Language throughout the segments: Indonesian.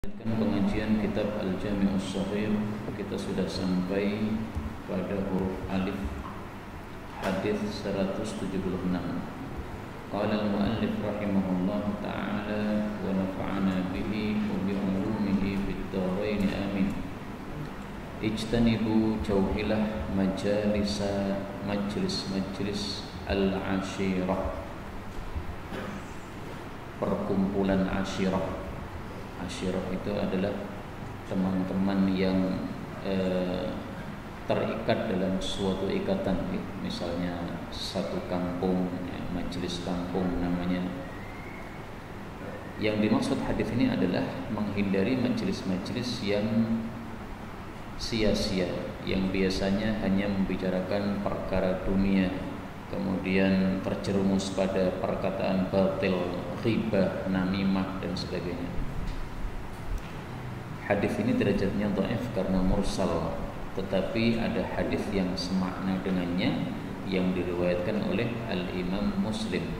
Lanjutkan pengajian kitab Al-Jami' As-Shaghir. Kita sudah sampai pada huruf alif hadis 176. Qala al-muallif rahimahullah ta'ala wa nafa'ana bihi wa bi ulumihi fid dharain amin. Ijtanibu jauhilah majlis al-ashirah, perkumpulan ashirah. Ashirah itu adalah teman-teman yang terikat dalam suatu ikatan, misalnya satu kampung, majelis kampung namanya. Yang dimaksud hadis ini adalah menghindari majelis-majelis yang sia-sia, yang biasanya hanya membicarakan perkara dunia, kemudian terjerumus pada perkataan batil, ghibah, namimah dan sebagainya. Hadis ini derajatnya dhaif karena mursal, tetapi ada hadis yang semakna dengannya yang diriwayatkan oleh Al-Imam Muslim,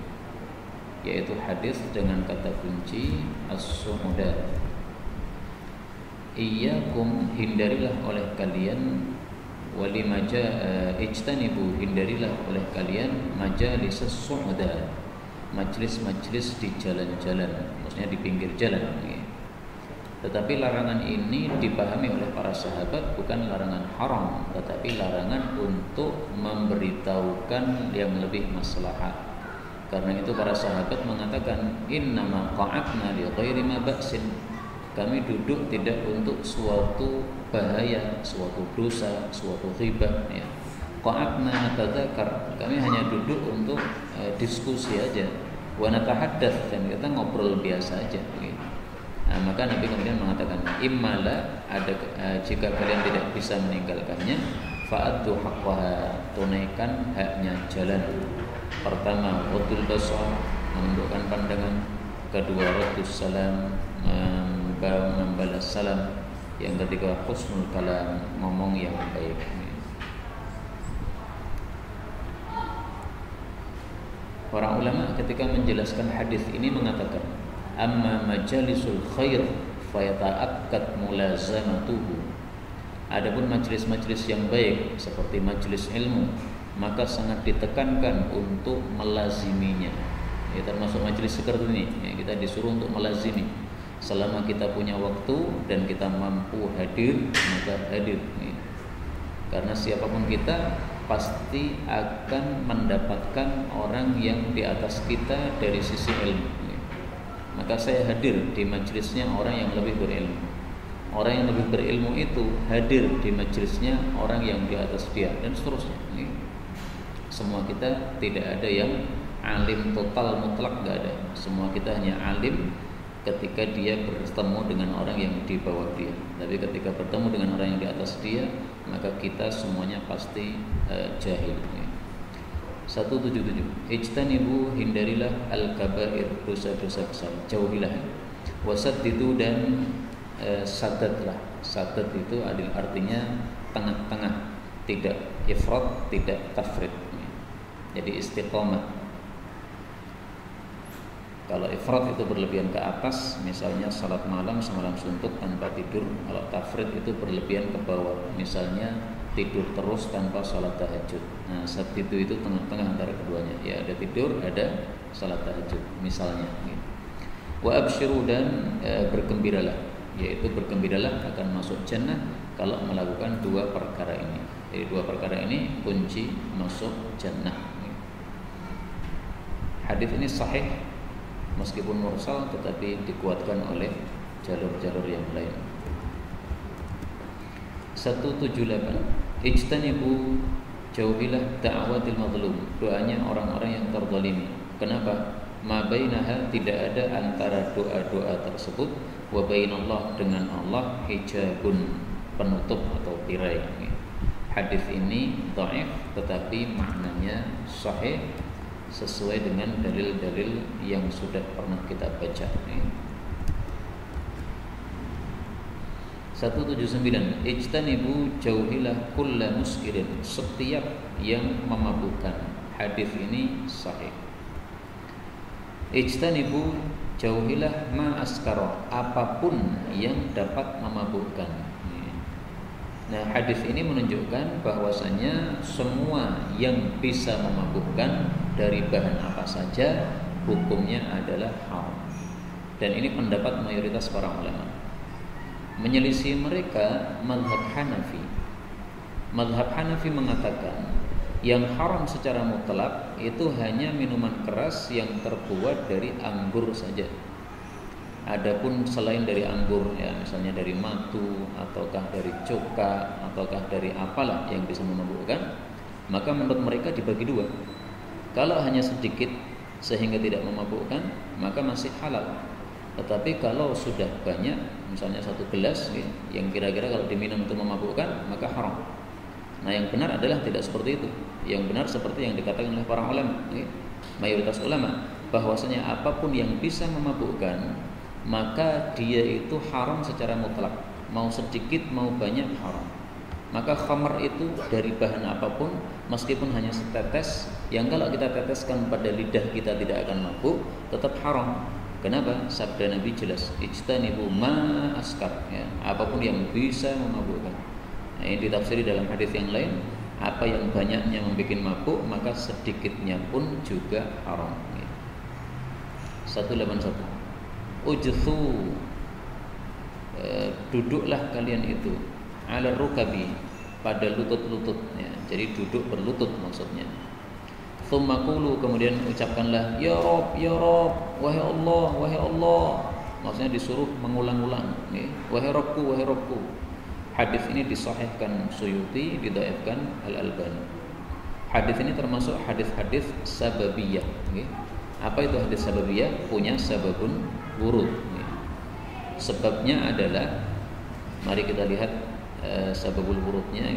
yaitu hadis dengan kata kunci as-su'udat. Iyyakum, hindarilah oleh kalian, ijtanibu, hindarilah oleh kalian majalis as-su'udat, majlis-majlis di jalan-jalan, maksudnya di pinggir jalan. Tetapi larangan ini dipahami oleh para sahabat bukan larangan haram, tetapi larangan untuk memberitahukan yang lebih maslahat. Karena itu para sahabat mengatakan, innama qa'adna li ghairi ma ba'sin. Kami duduk tidak untuk suatu bahaya, suatu dosa, suatu ghibah, ya. Qa'adna natadzakar, kami hanya duduk untuk diskusi aja. Wa natahaddath, dan kita ngobrol biasa aja, gitu. Nah, maka Nabi kemudian mengatakan, immala, jika kalian tidak bisa meninggalkannya, fa'addu haqqaha, tunaikan haknya jalan. Pertama, ghadul basar, menundukkan pandangan. Kedua, raddus salam, membalas salam. Yang ketiga, husnul kalam, ngomong yang baik. Para ulama ketika menjelaskan hadis ini mengatakan, amma majalisul khair fayata'akkad mulazamatuhu. Adapun majlis-majlis yang baik seperti majlis ilmu, maka sangat ditekankan untuk melaziminya. Ya, termasuk majlis seperti ini, ya, kita disuruh untuk melazimi. Selama kita punya waktu dan kita mampu hadir, maka hadir. Ya. Karena siapapun kita pasti akan mendapatkan orang yang di atas kita dari sisi ilmu. Maka saya hadir di majelisnya orang yang lebih berilmu. Orang yang lebih berilmu itu hadir di majelisnya orang yang di atas dia, dan seterusnya. Semua kita tidak ada yang alim total mutlak, gak ada. Semua kita hanya alim ketika dia bertemu dengan orang yang di bawah dia. Tapi ketika bertemu dengan orang yang di atas dia, maka kita semuanya pasti jahil. 177. Ijtanibu, hindarilah al-kabair, dosa-dosa besar, jauhilah. Wasaddidu, dan sadatlah. Sadat itu artinya tengah-tengah, tidak ifrat, tidak tafrid. Jadi istiqamah. Kalau ifrat itu berlebihan ke atas, misalnya salat malam semalam suntuk tanpa tidur. Kalau tafrid itu berlebihan ke bawah, misalnya tidur terus tanpa salat tahajud. Nah, sabtu itu tengah-tengah antara keduanya. Ya, ada tidur, ada salat tahajud, misalnya. Wa absyiru, dan bergembiralah, yaitu bergembiralah akan masuk jannah kalau melakukan dua perkara ini. Jadi dua perkara ini kunci masuk jannah. Hadis ini sahih meskipun mursal, tetapi dikuatkan oleh jalur-jalur yang lain. 178. Ijtanibu, jauhilah da'watil mazlum, doanya orang-orang yang terzalimi. Kenapa? Ma bainaha, tidak ada antara doa-doa tersebut, wa bainallah, dengan Allah, hijabun, penutup atau tirai. Hadis ini dhaif tetapi maknanya sahih sesuai dengan dalil-dalil yang sudah pernah kita baca. 179. Ijtanibu, jauhilah kulla muskirin, setiap yang memabukkan. Hadis ini sahih. Ijtanibu, jauhilah ma askara, apapun yang dapat memabukkan. Nah, hadis ini menunjukkan bahwasanya semua yang bisa memabukkan dari bahan apa saja hukumnya adalah haram. Dan ini pendapat mayoritas para ulama. Menyelisih mereka mazhab Hanafi. Mazhab Hanafi mengatakan yang haram secara mutlak itu hanya minuman keras yang terbuat dari anggur saja. Adapun selain dari anggur, ya misalnya dari matu, ataukah dari coka, ataukah dari apalah yang bisa memabukkan, maka menurut mereka dibagi dua. Kalau hanya sedikit sehingga tidak memabukkan, maka masih halal. Tetapi kalau sudah banyak, misalnya 1 gelas yang kira-kira kalau diminum itu memabukkan, maka haram. Nah, yang benar adalah tidak seperti itu. Yang benar seperti yang dikatakan oleh para ulama, mayoritas ulama, bahwasanya apapun yang bisa memabukkan maka dia itu haram secara mutlak, mau sedikit mau banyak haram. Maka khamar itu dari bahan apapun, meskipun hanya setetes, yang kalau kita teteskan pada lidah kita tidak akan mabuk, tetap haram. Kenapa? Sabda Nabi jelas, ijtanibu ma askar, ya, apapun yang bisa memabukkan. Nah, ini ditafsiri dalam hadis yang lain, apa yang banyaknya membuat mabuk, maka sedikitnya pun juga haram. 181. Ujthu, duduklah kalian itu ala rukabi, pada lutut-lututnya. Jadi duduk berlutut maksudnya. Tsumma qulu, kemudian ucapkanlah ya Rabb, ya Rabb, wahai Allah, wahai Allah. Maksudnya disuruh mengulang-ulang, wahai Rabbku, wahai Rabbku. Hadis ini disahihkan Suyuti, didhaifkan Al-Albani. Hadis ini termasuk hadis-hadis sababiyah. Apa itu hadis sababiyah? Punya sababun wurud. Sebabnya adalah, mari kita lihat sababul wurudnya.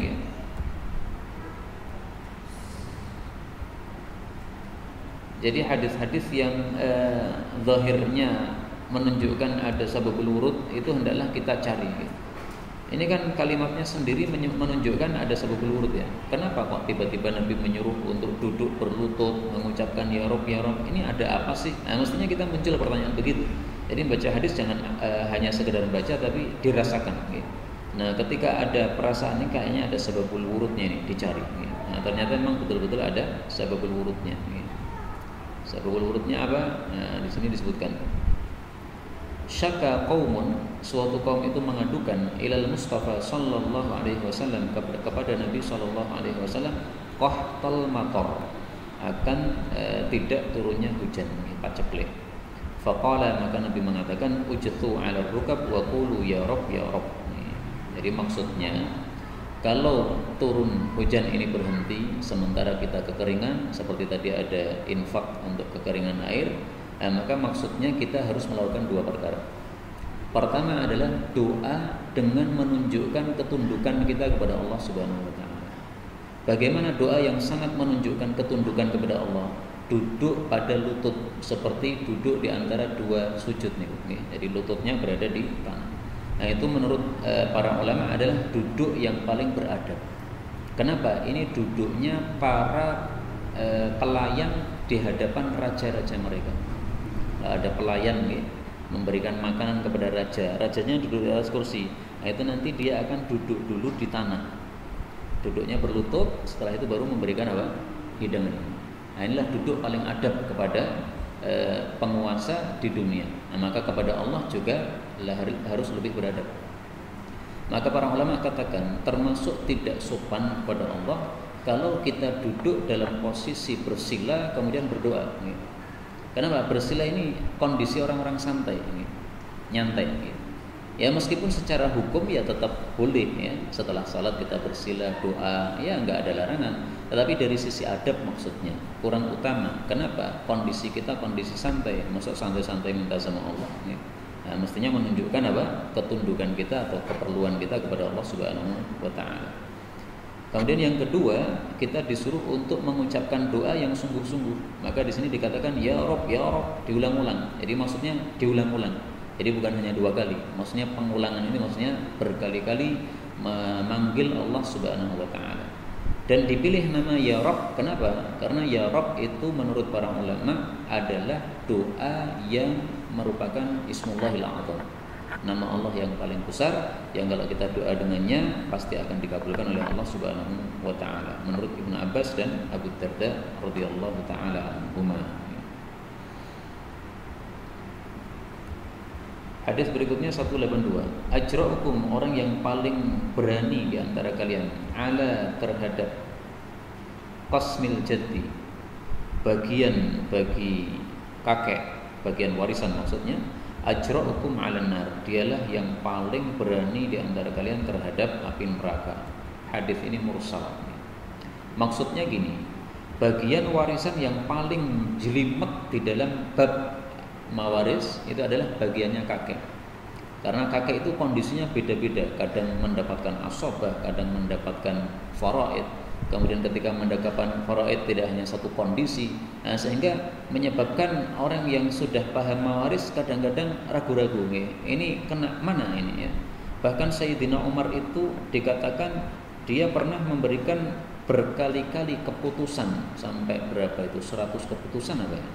Jadi hadis-hadis yang zahirnya menunjukkan ada sababul wurud itu hendaklah kita cari. Ini kan kalimatnya sendiri menunjukkan ada sababul wurud, ya. Kenapa kok tiba-tiba Nabi menyuruh untuk duduk berlutut mengucapkan ya Rabb, ya Rabb? Ini ada apa sih? Nah, mestinya kita muncul pertanyaan begitu. Jadi baca hadis jangan hanya sekedar baca, tapi dirasakan. Nah, ketika ada perasaan ini kayaknya ada sababul wurudnya, ini dicari. Nah, ternyata memang betul-betul ada sababul wurudnya. Sababul wurudnya apa? Nah, di sini disebutkan. Syaka qaumun, suatu kaum itu mengadukan ilal Mustafa sallallahu alaihi wasallam, kepada Nabi sallallahu alaihi wasallam, qahtal matar, akan tidak turunnya hujan, paceklik. Faqala, maka Nabi mengatakan ujthu 'ala rukab wa qulu ya Rabb, ya Rabb. Jadi maksudnya kalau turun hujan ini berhenti sementara kita kekeringan, seperti tadi ada infak untuk kekeringan air, maka maksudnya kita harus melakukan dua perkara. Pertama adalah doa dengan menunjukkan ketundukan kita kepada Allah Subhanahu wa taala. Bagaimana doa yang sangat menunjukkan ketundukan kepada Allah? Duduk pada lutut, seperti duduk di antara dua sujud nih. Jadi lututnya berada di tanah. Nah, itu menurut para ulama adalah duduk yang paling beradab. Kenapa? Ini duduknya para pelayan di hadapan raja-raja mereka. Ada pelayan memberikan makanan kepada raja, rajanya duduk di atas kursi. Nah, itu nanti dia akan duduk dulu di tanah, duduknya berlutut, setelah itu baru memberikan apa? Hidangan. Nah, inilah duduk paling adab kepada penguasa di dunia. Nah, maka kepada Allah juga harus lebih beradab. Maka para ulama katakan termasuk tidak sopan kepada Allah kalau kita duduk dalam posisi bersila kemudian berdoa. Kenapa? Bersila ini kondisi orang-orang santai, nyantai. Ya meskipun secara hukum ya tetap boleh, ya setelah salat kita bersila doa, ya nggak ada larangan. Tetapi dari sisi adab maksudnya kurang utama. Kenapa? Kondisi kita kondisi santai, maksud santai-santai minta sama Allah. Nah, mestinya menunjukkan apa? Ketundukan kita atau keperluan kita kepada Allah Subhanahu wa taala. Kemudian yang kedua, kita disuruh untuk mengucapkan doa yang sungguh-sungguh. Maka di sini dikatakan ya Rabb, ya Rabb, diulang-ulang. Jadi maksudnya diulang-ulang. Jadi bukan hanya 2 kali. Maksudnya pengulangan ini maksudnya berkali-kali memanggil Allah Subhanahu wa taala. Dan dipilih nama ya Rabb, kenapa? Karena ya Rabb itu menurut para ulama adalah doa yang merupakan Ismullahil A'zam, nama Allah yang paling besar, yang kalau kita doa dengannya pasti akan dikabulkan oleh Allah Subhanahu wa taala. Menurut Ibnu Abbas dan Abu Darda radhiyallahu taala anhuma. Hadis berikutnya 182. Ajra'ukum, orang yang paling berani di antara kalian, ala terhadap qasmil jaddi, bagian bagi kakek, bagian warisan maksudnya. Ajra'ukum 'alan nar, dialah yang paling berani di antara kalian terhadap api neraka. Hadis ini mursal. Maksudnya gini, bagian warisan yang paling jelimet di dalam bab mawaris itu adalah bagiannya kakek. Karena kakek itu kondisinya beda-beda, kadang mendapatkan asobah, kadang mendapatkan faraid. Kemudian ketika mendapatkan faraid tidak hanya satu kondisi, sehingga menyebabkan orang yang sudah paham mawaris kadang-kadang ragu-ragu, ini kena mana ini ya. Bahkan Sayyidina Umar itu dikatakan dia pernah memberikan berkali-kali keputusan, sampai berapa itu, 100 keputusan apa ya,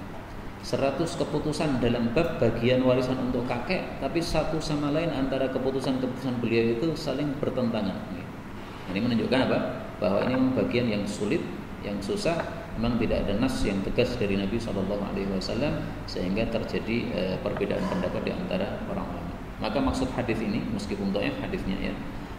100 keputusan dalam bab bagian warisan untuk kakek, tapi satu sama lain antara keputusan-keputusan beliau itu saling bertentangan. Ini menunjukkan apa? Bahwa ini memang bagian yang sulit, yang susah, memang tidak ada nas yang tegas dari Nabi SAW, sehingga terjadi perbedaan pendapat di antara para ulama. Maka maksud hadis ini, meskipun dhaif hadisnya ya,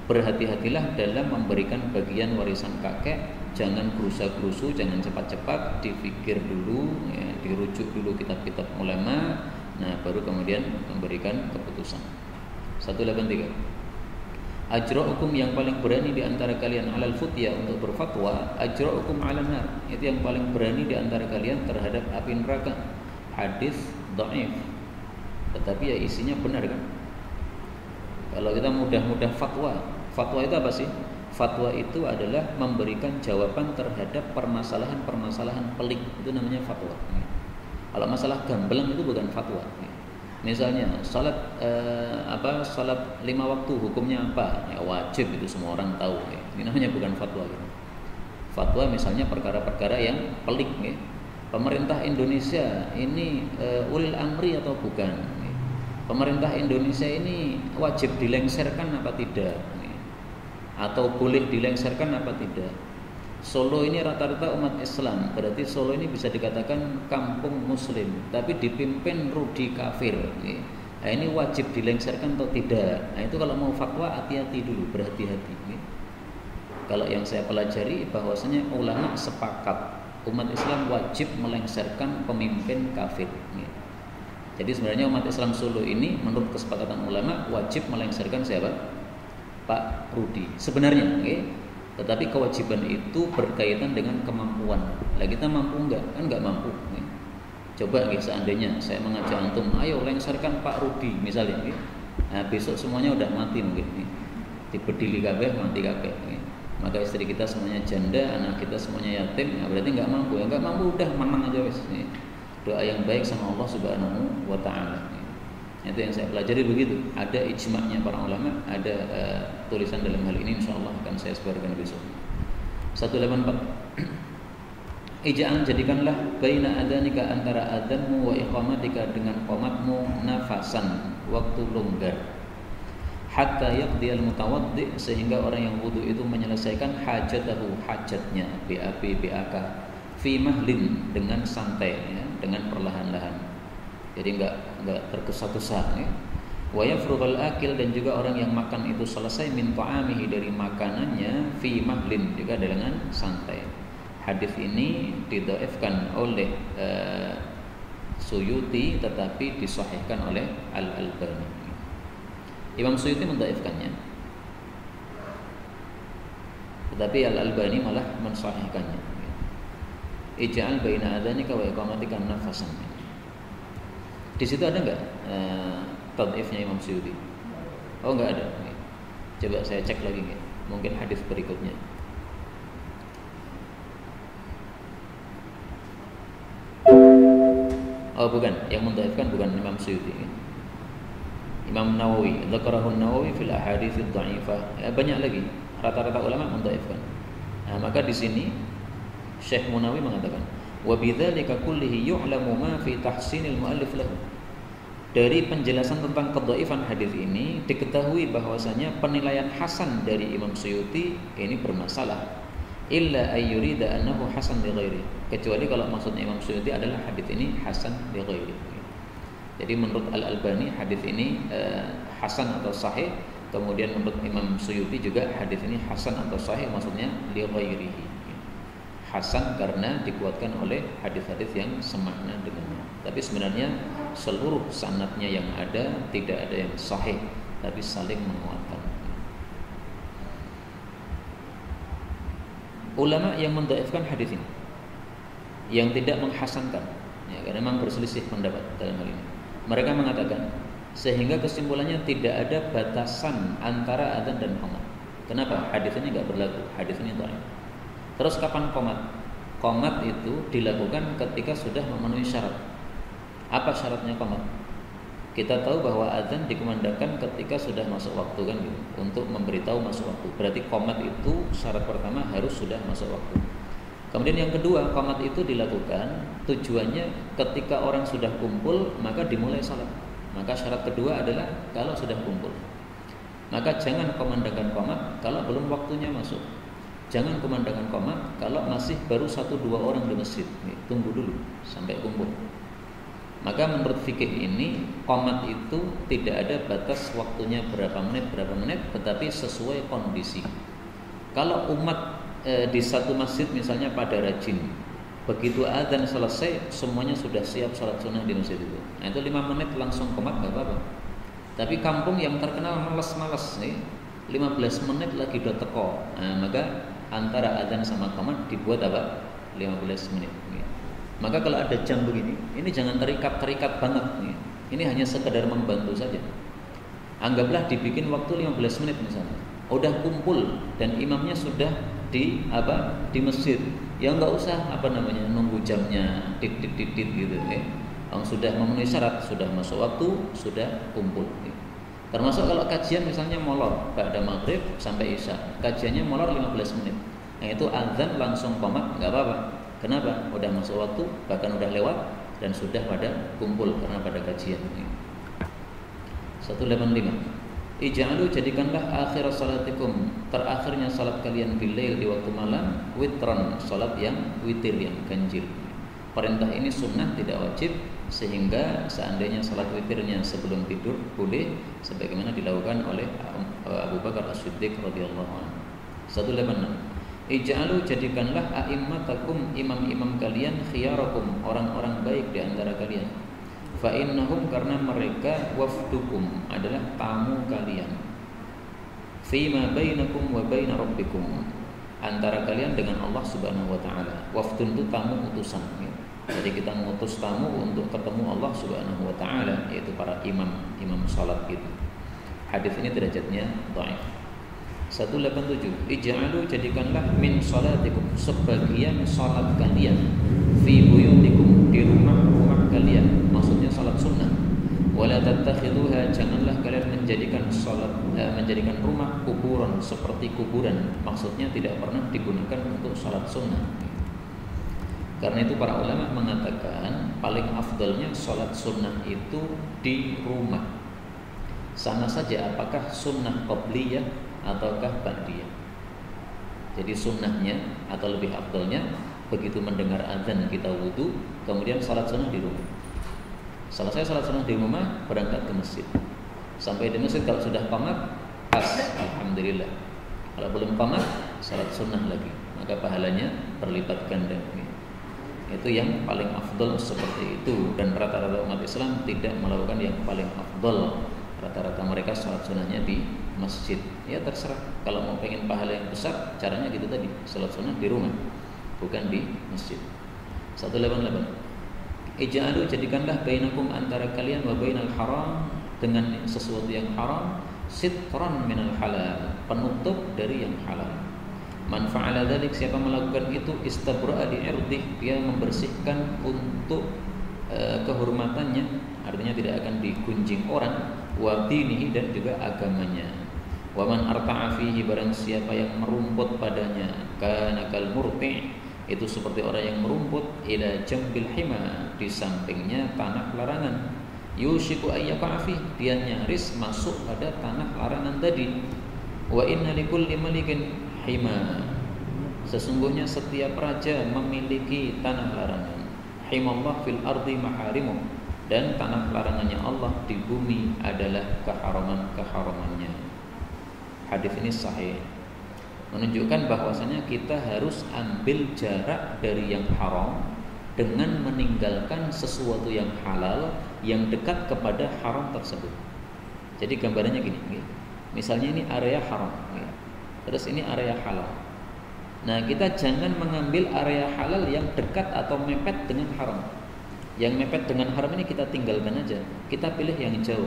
berhati-hatilah dalam memberikan bagian warisan kakek. Jangan gerusa-gerusu, jangan cepat-cepat, dipikir dulu, ya, dirujuk dulu kitab-kitab ulama, nah baru kemudian memberikan keputusan. 183. Ajra'ukum, yang paling berani di antara kalian, alal futya, untuk berfatwa. Ajra'ukum 'alan nar, itu yang paling berani di antara kalian terhadap api neraka. Hadis dhaif, tetapi ya isinya benar kan. Kalau kita mudah-mudah fatwa itu apa sih? Fatwa itu adalah memberikan jawaban terhadap permasalahan-permasalahan pelik, itu namanya fatwa. Kalau masalah gamblang itu bukan fatwa. Misalnya salat salat 5 waktu hukumnya apa? Ya wajib, itu semua orang tahu. Ini namanya bukan fatwa. Fatwa misalnya perkara-perkara yang pelik. Pemerintah Indonesia ini ulil amri atau bukan? Pemerintah Indonesia ini wajib dilengserkan apa tidak? Atau boleh dilengserkan apa tidak? Solo ini rata-rata umat Islam, berarti Solo ini bisa dikatakan kampung muslim, tapi dipimpin rudi kafir. Nah, ini wajib dilengserkan atau tidak? Nah, itu kalau mau fatwa hati-hati dulu, berhati-hati. Kalau yang saya pelajari bahwasanya ulama sepakat umat Islam wajib melengserkan pemimpin kafir. Jadi sebenarnya umat Islam Solo ini menurut kesepakatan ulama wajib melengserkan siapa? Pak Rudi sebenarnya, tetapi kewajiban itu berkaitan dengan kemampuan. Lah kita mampu enggak? Kan enggak mampu. Coba seandainya saya mengajak antum, ayo lengserkan Pak Rudi misalnya, nah, besok semuanya udah mati mungkin, dibedili kabeh, mati kabeh. Maka istri kita semuanya janda, anak kita semuanya yatim, berarti enggak mampu. Enggak mampu udah menang aja wes. Doa yang baik sama Allah Subhanahu wa taala. Itu yang saya pelajari begitu. Ada ijma'nya para ulama, ada tulisan dalam hal ini, insyaallah akan saya sebarkan besok. 184. Ija'an, jadikanlah baina adzanika, antara adzanmu, wa iqamatika, dengan qamatmu, nafasan, waktu longgar. Hatta yaqdiyal mutawaddi, sehingga orang yang wudu itu menyelesaikan hajatahu, hajatnya, BAK, fi mahlin, dengan santai ya, dengan perlahan-lahan. Jadi enggak tergesa-gesa ya. Wa yafrughal akil, dan juga orang yang makan itu selesai min ta'amihi, dari makanannya, fi mahlin, juga dengan santai. Hadis ini didhaifkan oleh Suyuti, tetapi disahihkan oleh Al-Albani. Imam Suyuti mendhaifkannya, tetapi Al-Albani malah mensahihkannya. Ij'al baina adzanika wa iqamatika nafasan. Di situ ada enggak tadhifnya Imam Suyuti? Oh, enggak ada. Coba saya cek lagi ya. Mungkin hadis berikutnya. Oh, bukan. Yang mendhaifkan bukan Imam Suyuti. Imam Nawawi, dzakarahu Nawawi fil ahadits ad-dha'ifah. Banyak lagi. Rata-rata ulama mendhaifkan. Nah, maka di sini Syekh Munawi mengatakan, wa bidzalika kullihi yu'lamu ma fi tahsinil muallif lahu. Dari penjelasan tentang kedhaifan hadis ini diketahui bahwasanya penilaian hasan dari Imam Suyuti ini bermasalah. Illa ayyurida annahu hasan li ghairi. Kecuali kalau maksudnya Imam Suyuti adalah hadis ini hasan li ghairi. Jadi menurut Al-Albani hadis ini hasan atau sahih. Kemudian menurut Imam Suyuti juga hadis ini hasan atau sahih, maksudnya li ghairihi. Hasan karena dikuatkan oleh hadis-hadis yang semakna dengannya. Tapi sebenarnya seluruh sanadnya yang ada tidak ada yang sahih, tapi saling menguatkan. Ulama yang mendhaifkan hadis ini, yang tidak menghasankan, ya, karena memang berselisih pendapat dalam hal ini. Mereka mengatakan sehingga kesimpulannya tidak ada batasan antara adzan dan qomat. Kenapa? Hadis ini enggak berlaku. Hadis ini dhaif. Terus kapan qomat? Qomat itu dilakukan ketika sudah memenuhi syarat. Apa syaratnya qomat? Kita tahu bahwa adzan dikumandangkan ketika sudah masuk waktu kan gitu, untuk memberitahu masuk waktu. Berarti qomat itu syarat pertama harus sudah masuk waktu. Kemudian yang kedua, qomat itu dilakukan tujuannya ketika orang sudah kumpul maka dimulai salat. Maka syarat kedua adalah kalau sudah kumpul. Maka jangan kumandangkan qomat kalau belum waktunya masuk. Jangan kumandangkan qomat kalau masih baru 1-2 orang di masjid. Tunggu dulu sampai kumpul. Maka menurut fikih ini qomat itu tidak ada batas waktunya berapa menit, tetapi sesuai kondisi. Kalau umat di satu masjid misalnya pada rajin, begitu adzan selesai semuanya sudah siap salat sunnah di masjid itu. Nah itu 5 menit langsung qomat nggak apa-apa. Tapi kampung yang terkenal malas-malas nih, 15 menit lagi udah teko. Nah, maka antara adzan sama qomat dibuat apa? 15 menit. Maka kalau ada jam begini, ini jangan terikat banget nih. Ini hanya sekedar membantu saja. Anggaplah dibikin waktu 15 menit misalnya. Udah kumpul dan imamnya sudah di masjid. Ya enggak usah nunggu jamnya tit gitu ya. Sudah memenuhi syarat, sudah masuk waktu, sudah kumpul. Termasuk kalau kajian misalnya molor pada maghrib sampai isya, kajiannya molor 15 menit. Nah itu adzan langsung qomat enggak apa-apa. Kenapa? Udah masuk waktu, bahkan udah lewat dan sudah pada kumpul karena pada kajian. 185. Ij'alu jadikanlah akhir salatikum, terakhirnya salat kalian bilail di waktu malam, witran, salat yang witir yang ganjil. Perintah ini sunnah tidak wajib, sehingga seandainya salat witirnya sebelum tidur boleh, sebagaimana dilakukan oleh Abu Bakar As-Siddiq radhiyallahu anhu. 186. Ij'alu jadikanlah a'immatakum, imam-imam kalian, khiyarakum, orang-orang baik di antara kalian. Fa innahum, karena mereka, wafdukum, adalah tamu kalian. Fima bainakum wa baina rabbikum, antara kalian dengan Allah Subhanahu wa taala. Wafdun itu tamu utusan ya. Jadi kita mengutus tamu untuk ketemu Allah Subhanahu wa taala, yaitu para imam salat itu. Hadis ini derajatnya dhaif. 187. Ij'alu jadikanlah min salatikum, sebagian salat kalian, fi buyutikum, di rumah-rumah kalian, maksudnya salat sunnah. Wala tattakhiduha, janganlah kalian menjadikan menjadikan rumah kuburan seperti kuburan, maksudnya tidak pernah digunakan untuk salat sunnah. Karena itu para ulama mengatakan paling afdalnya salat sunnah itu di rumah. Sama saja apakah sunnah qabliyah ataukah ba'diyah. Jadi sunnahnya atau lebih afdalnya begitu mendengar azan kita wudu, kemudian salat sunnah di rumah. Selesai salat sunnah di rumah, berangkat ke masjid. Sampai di masjid kalau sudah qamat, pas, alhamdulillah. Kalau belum qamat, salat sunnah lagi, maka pahalanya berlipat ganda. Itu yang paling afdal seperti itu, dan rata-rata umat Islam tidak melakukan yang paling afdal. Rata-rata mereka salat sunnahnya di masjid. Ya terserah, kalau mau pengen pahala yang besar, caranya gitu tadi, salat sunnah di rumah, bukan di masjid. 188. Ij'alu jadikanlah bainakum, antara kalian, wa bainal haram, dengan sesuatu yang haram, sitran minal halal, penutup dari yang halal. Man fa'ala dzalik, siapa melakukan itu, istabra'a li irdih, dia membersihkan untuk kehormatannya, artinya tidak akan digunjing orang, wa dinihi, dan juga agamanya. Wa man arta'a fihi, barang siapa yang merumput padanya, kana kal murti', itu seperti orang yang merumput, ila jambil hima, di sampingnya tanah larangan. Yushiku ayyaqa'a fi, dia nyaris masuk pada tanah larangan tadi. Wa inna likulli malikin hima, sesungguhnya setiap raja memiliki tanah larangan. Himallah fil ardi maharimu, dan tanah larangannya Allah di bumi adalah keharaman-keharamannya. Hadis ini sahih, menunjukkan bahwasanya kita harus ambil jarak dari yang haram dengan meninggalkan sesuatu yang halal yang dekat kepada haram tersebut. Jadi gambarannya gini, misalnya ini area haram, terus ini area halal. Nah, kita jangan mengambil area halal yang dekat atau mepet dengan haram. Yang mepet dengan haram ini kita tinggalkan aja. Kita pilih yang jauh.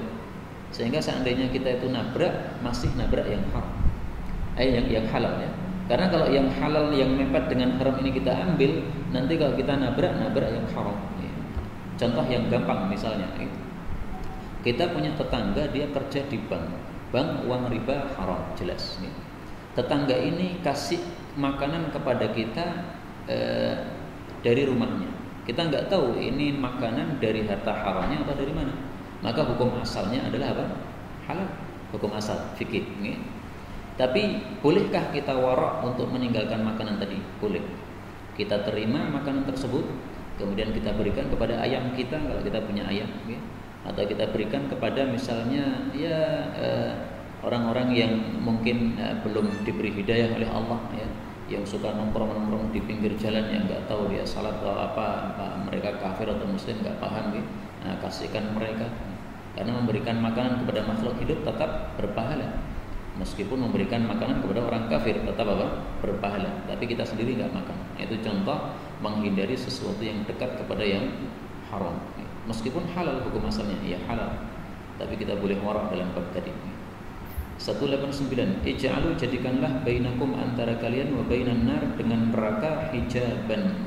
Sehingga seandainya kita itu nabrak, masih nabrak yang haram. Yang halal ya. Karena kalau yang halal yang mepet dengan haram ini kita ambil, nanti kalau kita nabrak yang haram. Contoh yang gampang misalnya, kita punya tetangga, dia kerja di bank uang riba haram, jelas. Tetangga ini kasih makanan kepada kita dari rumahnya. Kita nggak tahu ini makanan dari harta haramnya atau dari mana. Maka hukum asalnya adalah apa? Halal. Hukum asal fikih. Tapi bolehkah kita warak untuk meninggalkan makanan tadi? Boleh. Kita terima makanan tersebut, kemudian kita berikan kepada ayam kita kalau kita punya ayam, atau kita berikan kepada misalnya orang-orang yang mungkin belum diberi hidayah oleh Allah, yang suka nongkrong di pinggir jalan, yang nggak tahu dia salat atau apa mereka kafir atau muslim, nggak paham, kasihkan mereka. Karena memberikan makanan kepada makhluk hidup tetap berpahala, meskipun memberikan makanan kepada orang kafir tetap apa? Berpahala. Tapi kita sendiri nggak makan. Itu contoh menghindari sesuatu yang dekat kepada yang haram. Meskipun halal hukum asalnya, ya halal, tapi kita boleh warak dalam bab tadi. 189, ij'alu, jadikanlah bainakum, antara kalian, wa bainan nar, dengan neraka, hijaban,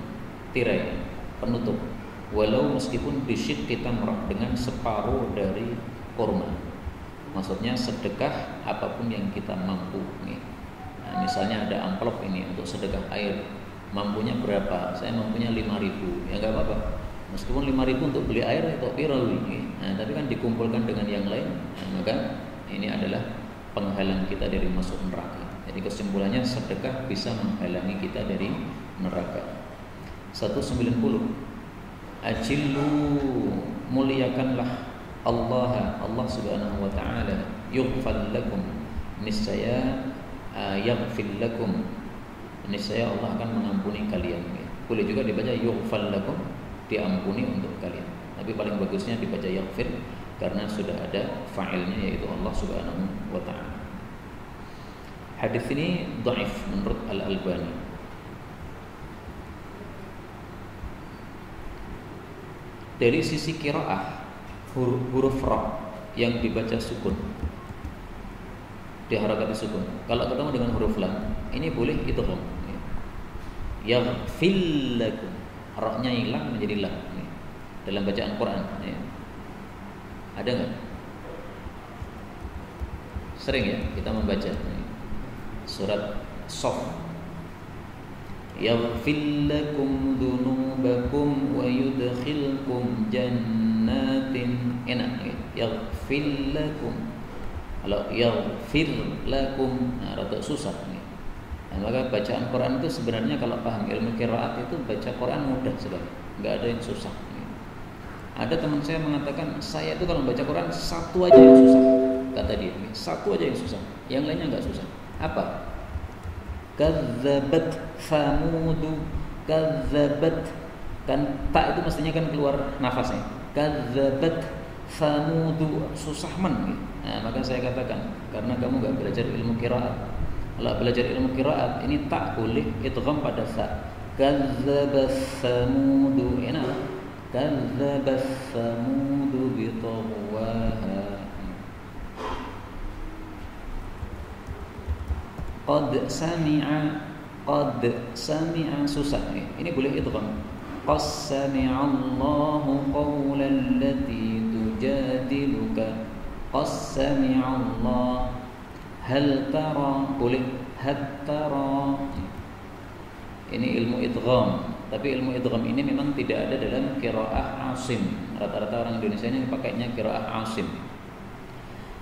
tirai, penutup, walau meskipun bisyidqi tamrah, dengan separuh dari kurma. Maksudnya sedekah apapun yang kita mampu. Nah, misalnya ada amplop ini untuk sedekah air, mampunya berapa? Saya mampunya 5.000, ya nggak apa-apa. Meskipun 5.000 untuk beli air itu pirawi, tapi kan dikumpulkan dengan yang lain, maka ini adalah penghalang kita dari masuk neraka. Jadi kesimpulannya sedekah bisa menghalangi kita dari neraka. 190, ajillu, muliakanlah Allah subhanahu wa ta'ala, yughfal lakum, niscaya yaghfir lakum, niscaya Allah akan mengampuni kalian. Boleh juga dibaca yughfal lakum, diampuni untuk kalian, tapi paling bagusnya dibaca yaghfir karena sudah ada fa'ilnya, yaitu Allah subhanahu wa ta'ala. Hadis ini dhaif menurut Al-Albani. Dari sisi qiraah, huruf ra yang dibaca sukun, diharakati sukun. Kalau ketemu dengan huruf lam, ini boleh idgham. Yaghfir lakum, ra-nya hilang menjadi lam dalam bacaan Quran. Ada nggak? Sering ya kita membaca surat Shaf, yaghfir lakum dzunubakum wa yudkhilkum jannatin, enak ya, yaghfir lakum. Kalau yaghfir lakum rada susah nih. Nah, maka bacaan Quran itu sebenarnya kalau paham ilmu qiraat itu baca Quran mudah sekali, nggak ada yang susah. Ada teman saya mengatakan, saya itu kalau baca Quran satu aja yang susah, kata dia, satu aja yang susah, yang lainnya nggak susah. Apa? Kadzabat Samudu, kadzabat, kan tak itu mestinya kan keluar nafasnya. Kadzabat Samudu, susah men. Nah, maka saya katakan, karena kamu nggak belajar ilmu qiraat. Kalau belajar ilmu qiraat ini tak boleh idgham pada sa. Kadzabat Samudu, enak. Kadzabat Samudu bitagwaha. Qad sami'a susah. Ini boleh idgham. Qad sami'a Allahu qawlan lati tujadiluka. Qad sami'a Allah. Hal tara, boleh hal tara. Ini ilmu idgham. Tapi ilmu idgham ini memang tidak ada dalam qiraah Asim. Rata-rata orang Indonesia ini pakainya qiraah Asim.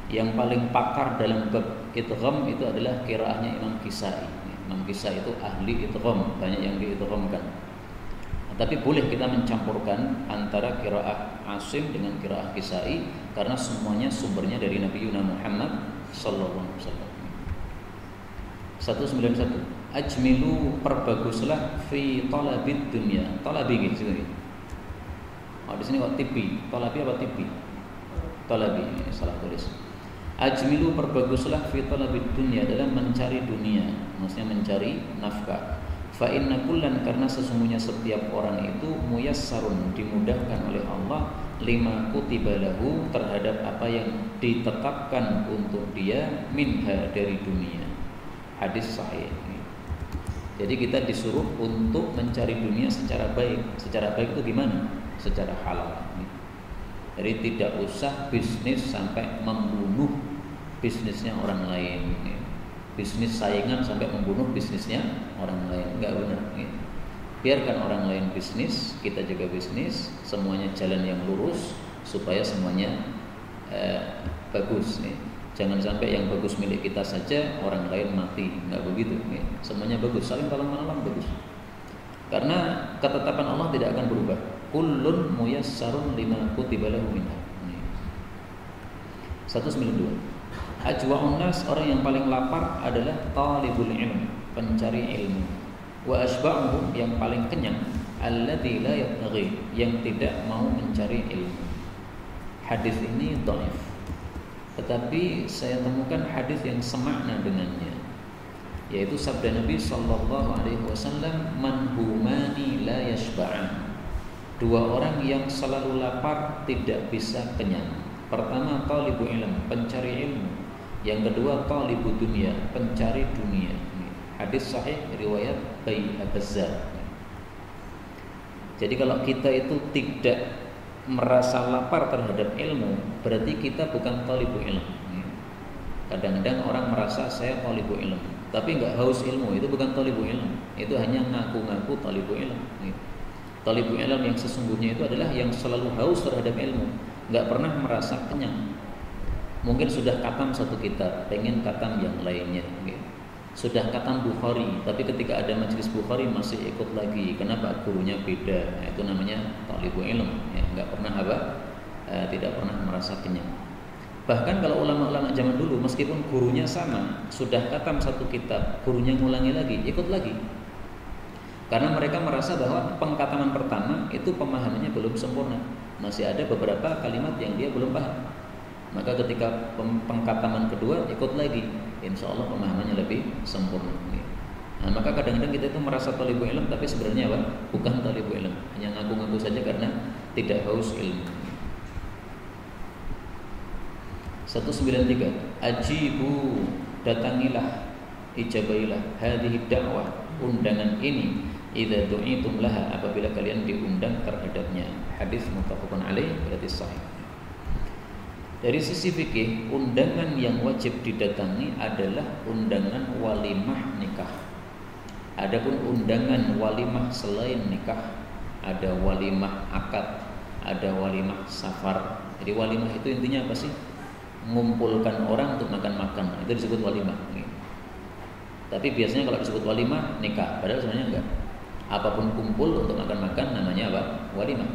Yang paling pakar dalam bab idgham itu adalah qiraahnya Imam Kisai. Imam Kisai itu ahli idgham, banyak yang diidghamkan. Tapi boleh kita mencampurkan antara qiraah Asim dengan qiraah Kisai karena semuanya sumbernya dari Nabi Muhammad sallallahu alaihi wasallam. 191. Ajmilu, perbaguslah fi talabid dunya. Talabi gitu. Oh, di sini kok tipi. Talabi apa tipi? Talabi, salah tulis. Ajmilu, perbaguslah fi talabid dunya dalam mencari dunia, maksudnya mencari nafkah. Fa inna kullan, karena sesungguhnya setiap orang itu muyassarun, dimudahkan oleh Allah lima kutiba lahu, terhadap apa yang ditetapkan untuk dia minha, dari dunia. Hadis sahih. Jadi kita disuruh untuk mencari dunia secara baik. Secara baik itu gimana? Secara halal. Jadi tidak usah bisnis sampai membunuh bisnisnya orang lain. Bisnis saingan sampai membunuh bisnisnya orang lain. Enggak benar. Biarkan orang lain bisnis, kita juga bisnis, semuanya jalan yang lurus supaya semuanya bagus. Jangan sampai yang bagus milik kita saja, orang lain mati. Enggak begitu. Semuanya bagus, saling tolong-menolong bagus. Karena ketetapan Allah tidak akan berubah. Kullun muyassarun lima kutiba lahu minha. 192. Ajwa'un nas, orang yang paling lapar adalah talibul ilm, pencari ilmu. Wa asba'uhum, yang paling kenyang, alladzi la yabtaghi, yang tidak mau mencari ilmu. Hadis ini dhaif. Tetapi saya temukan hadis yang semakna dengannya, yaitu sabda Nabi sallallahu alaihi wasallam, man humani la yashba'an. Dua orang yang selalu lapar tidak bisa kenyang. Pertama talibu ilm, pencari ilmu. Yang kedua talibu dunia, pencari dunia. Hadis sahih riwayat Bazzar. Jadi kalau kita itu tidak merasa lapar terhadap ilmu, berarti kita bukan talibu ilmu. Kadang-kadang orang merasa saya talibu ilmu, tapi enggak haus ilmu, itu bukan talibu ilmu. Itu hanya ngaku-ngaku talibu ilmu. Talibu ilmu yang sesungguhnya itu adalah yang selalu haus terhadap ilmu, enggak pernah merasa kenyang. Mungkin sudah khatam satu kitab, pengen khatam yang lainnya. Sudah khatam Bukhari, tapi ketika ada majelis Bukhari masih ikut lagi. Kenapa? Gurunya beda. Itu namanya talibu ilm. Enggak pernah tidak pernah merasa kenyang. Bahkan kalau ulama-ulama zaman dulu, meskipun gurunya sama, sudah khatam satu kitab, gurunya ngulangi lagi, ikut lagi. Karena mereka merasa bahwa pengkhataman pertama itu pemahamannya belum sempurna, masih ada beberapa kalimat yang dia belum paham. Maka ketika pengkhataman kedua ikut lagi, insya Allah pemahamannya lebih sempurna. Nah, maka kadang-kadang kita itu merasa talibu ilm, tapi sebenarnya apa? Bukan talibu ilm, hanya ngaku-ngaku saja karena tidak haus ilmu. 193. Ajibu, datangilah, ijabailah, hadhihi da'wah, undangan ini, idza du'itum laha, apabila kalian diundang terhadapnya. Hadis muttafaqun alaih, berarti sahih. Dari sisi fikih, undangan yang wajib didatangi adalah undangan walimah nikah. Adapun undangan walimah selain nikah, ada walimah akad, ada walimah safar. Jadi walimah itu intinya apa sih? Mengumpulkan orang untuk makan-makan, itu disebut walimah. Tapi biasanya kalau disebut walimah nikah, padahal sebenarnya enggak. Apapun kumpul untuk makan-makan namanya apa? Walimah.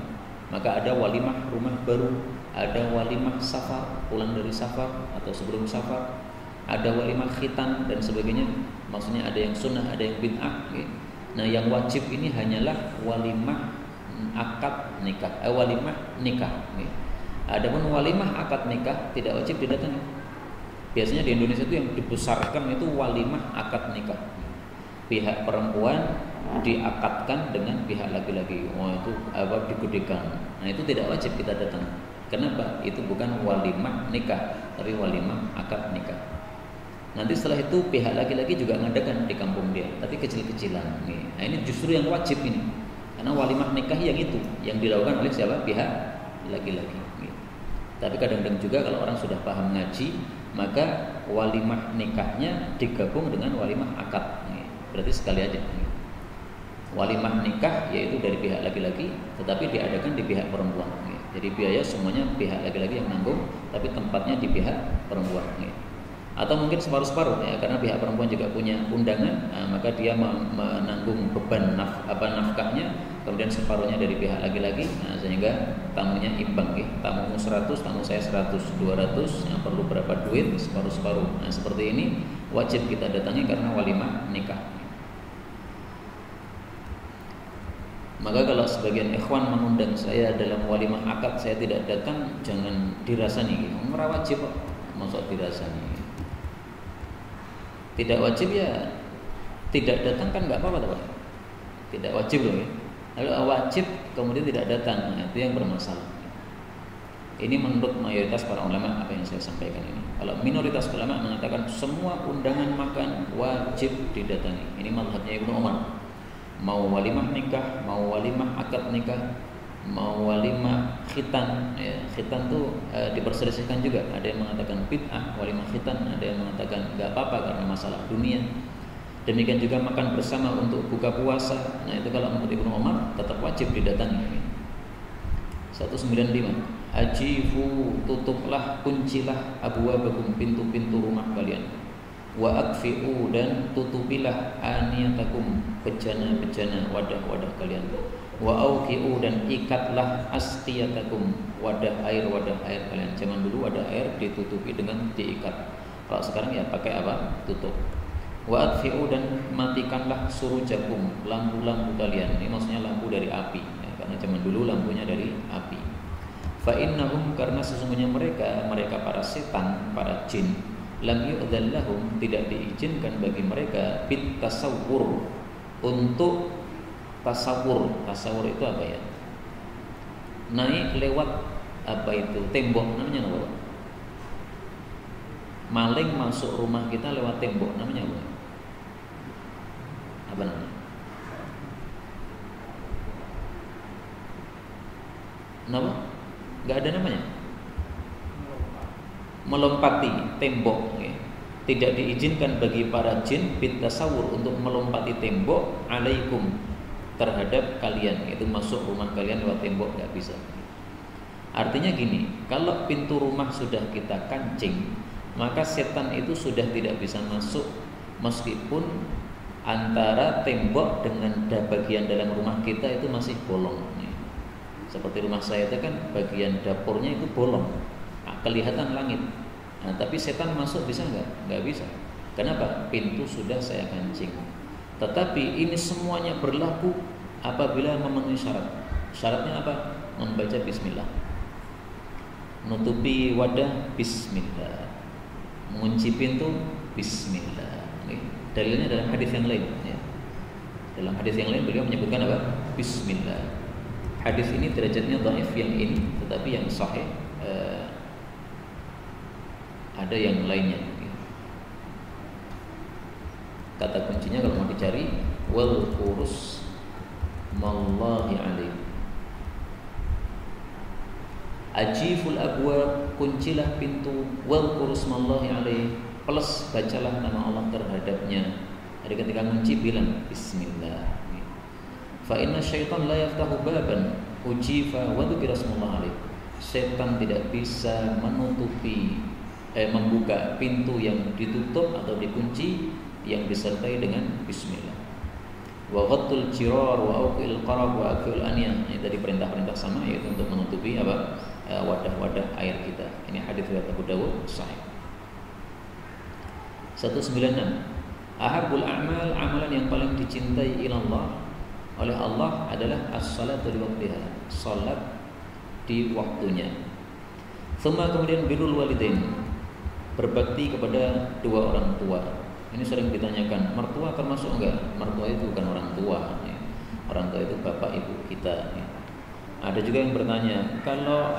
Maka ada walimah rumah baru, ada walimah safar, pulang dari safar atau sebelum safar, ada walimah khitan dan sebagainya. Maksudnya ada yang sunnah, ada yang bid'ah. Nah, yang wajib ini hanyalah walimah akad nikah, walimah nikah. Adapun walimah akad nikah tidak wajib didatangi. Biasanya di Indonesia itu yang dibesarkan itu walimah akad nikah. Pihak perempuan diakadkan dengan pihak laki-laki. Itu digedekan. Nah, itu tidak wajib kita datang. Kenapa? Itu bukan walimah nikah, tapi walimah akad nikah. Nanti setelah itu pihak laki-laki juga ngadakan di kampung dia, tapi kecil-kecilan. Nah, ini justru yang wajib ini. Karena walimah nikah yang itu yang dilakukan oleh siapa? Pihak laki-laki. Tapi kadang-kadang juga kalau orang sudah paham ngaji, maka walimah nikahnya digabung dengan walimah akad. Berarti sekali aja. Walimah nikah yaitu dari pihak laki-laki, tetapi diadakan di pihak perempuan. Jadi biaya semuanya pihak laki-laki yang nanggung, tapi tempatnya di pihak perempuan. Atau mungkin separuh-separuh ya, karena pihak perempuan juga punya undangan, maka dia menanggung beban nafkahnya, kemudian separuhnya dari pihak laki-laki, sehingga tamunya imbang. Tamumu 100, tamu saya 100, 200, perlu berapa duit, separuh-separuh. Nah seperti ini wajib kita datangi karena walimah nikah. Maka kalau sebagian ikhwan mengundang saya dalam walimah akad saya tidak datang, jangan dirasani. Ora wajib kok, masa dirasani. Tidak wajib ya tidak datang kan nggak apa-apa Pak. Tidak wajib loh ya. Lalu wajib kemudian tidak datang, nah, itu yang bermasalah. Ini menurut mayoritas para ulama apa yang saya sampaikan ini. Kalau minoritas ulama mengatakan semua undangan makan wajib didatangi. Ini mazhabnya Ibnu Umar. Mau walimah nikah, mau walimah akad nikah, mau walimah khitan, ya, khitan tuh diperselisihkan juga. Ada yang mengatakan bid'ah walimah khitan, ada yang mengatakan nggak apa-apa karena masalah dunia. Demikian juga makan bersama untuk buka puasa. Nah itu kalau menurut Ibnu Umar tetap wajib didatangi. 195. Ajifu, tutuplah, kuncilah abwabakum, pintu-pintu rumah kalian. Wa akfi'u, dan tutupilah aniyatakum, bejana-bejana wadah-wadah kalian. Wa auqi'u, dan ikatlah asqiyatakum, wadah air kalian. Zaman dulu wadah air ditutupi dengan diikat. Kalau sekarang ya pakai apa? Tutup. Wa atfi'u, dan matikanlah surujakum, lampu-lampu kalian. Ini maksudnya lampu dari api ya, karena zaman dulu lampunya dari api. Fa innahum, karena sesungguhnya mereka para setan, para jin, lam yu'dzan lahum, tidak diizinkan bagi mereka bit tasawwur, untuk tasawwur. Tasawwur itu apa ya? Naik lewat apa itu? Tembok, namanya apa? Maling masuk rumah kita lewat tembok, namanya apa? Apa namanya? Nama? Gak ada namanya. Melompati tembok ya. Tidak diizinkan bagi para jin bit tasawur, untuk melompati tembok alaikum, terhadap kalian, itu masuk rumah kalian lewat tembok, nggak bisa. Artinya gini, kalau pintu rumah sudah kita kancing, maka setan itu sudah tidak bisa masuk, meskipun antara tembok dengan bagian dalam rumah kita itu masih bolong. Seperti rumah saya itu kan bagian dapurnya itu bolong, kelihatan langit. Nah, tapi setan masuk bisa nggak bisa. Kenapa? Pintu sudah saya kancing. Tetapi ini semuanya berlaku apabila memenuhi syarat. Syaratnya apa? Membaca bismillah. Menutupi wadah bismillah. Mengunci pintu bismillah. Dalilnya dalam hadis yang lain ya. Dalam hadis yang lain beliau menyebutkan apa? Bismillah. Hadis ini derajatnya dhaif yang ini, tetapi yang sahih ada yang lainnya. Kata kuncinya kalau mau dicari, wal urus mallahi alaih. Ajiful abwab, kuncilah pintu, wal urus mallahi alaih, plus bacalah nama Allah terhadapnya. Jadi ketika kunci bilang bismillah. Fa inna syaitan la yaftahu baban ujifa wa dzikra ismullah alaih. Setan tidak bisa membuka pintu yang ditutup atau dikunci yang disertai dengan bismillah. Wa ghattul jirar wa auqil qarab wa akil aniyah. Ini tadi perintah-perintah sama, yaitu untuk menutupi apa? Wadah-wadah air kita. Ini hadis riwayat Abu Dawud sahih. 196. Ahabul a'mal, amalan yang paling dicintai ilallah, oleh Allah adalah as-salatu li waqtiha, salat di waktunya. Tsumma, kemudian birrul walidain, berbakti kepada dua orang tua. Ini sering ditanyakan, mertua termasuk enggak? Mertua itu bukan orang tua ya. Orang tua itu bapak ibu kita ya. Ada juga yang bertanya, kalau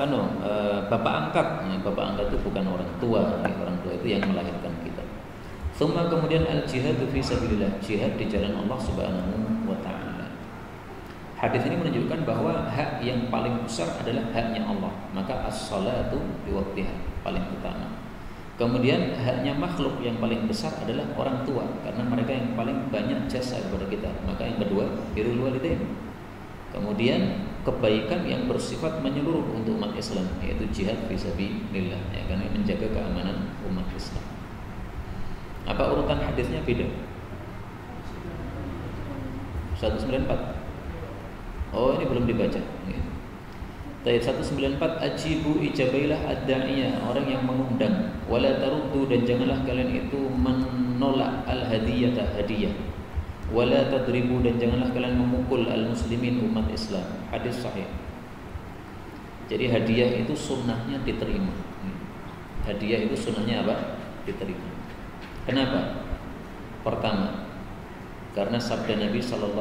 bapak angkat, bapak angkat itu bukan orang tua ya. Orang tua itu yang melahirkan kita. Tsumma, kemudian al-jihadu fi sabilillah, jihad di jalan Allah Subhanahu wa ta'ala. Hadis ini menunjukkan bahwa hak yang paling besar adalah haknya Allah. Maka as-salatu di waktiha, paling utama. Kemudian haknya makhluk yang paling besar adalah orang tua, karena mereka yang paling banyak jasa kepada kita. Maka yang kedua, birrul walidain. Kemudian kebaikan yang bersifat menyeluruh untuk umat Islam, yaitu jihad fisabilillah, ya, karena menjaga keamanan umat Islam. Apa urutan hadisnya? Beda. 194. Oh, ini belum dibaca. Ayat 194, ajibu ijabailah ad-da'iyah, orang yang mengundang, wala taruddu, dan janganlah kalian itu menolak al-hadiyata, hadiah, wala tadribu, dan janganlah kalian memukul al-muslimin, umat Islam. Hadis sahih. Jadi hadiah itu sunnahnya diterima. Hadiah itu sunnahnya apa? Diterima. Kenapa? Pertama, karena sabda Nabi SAW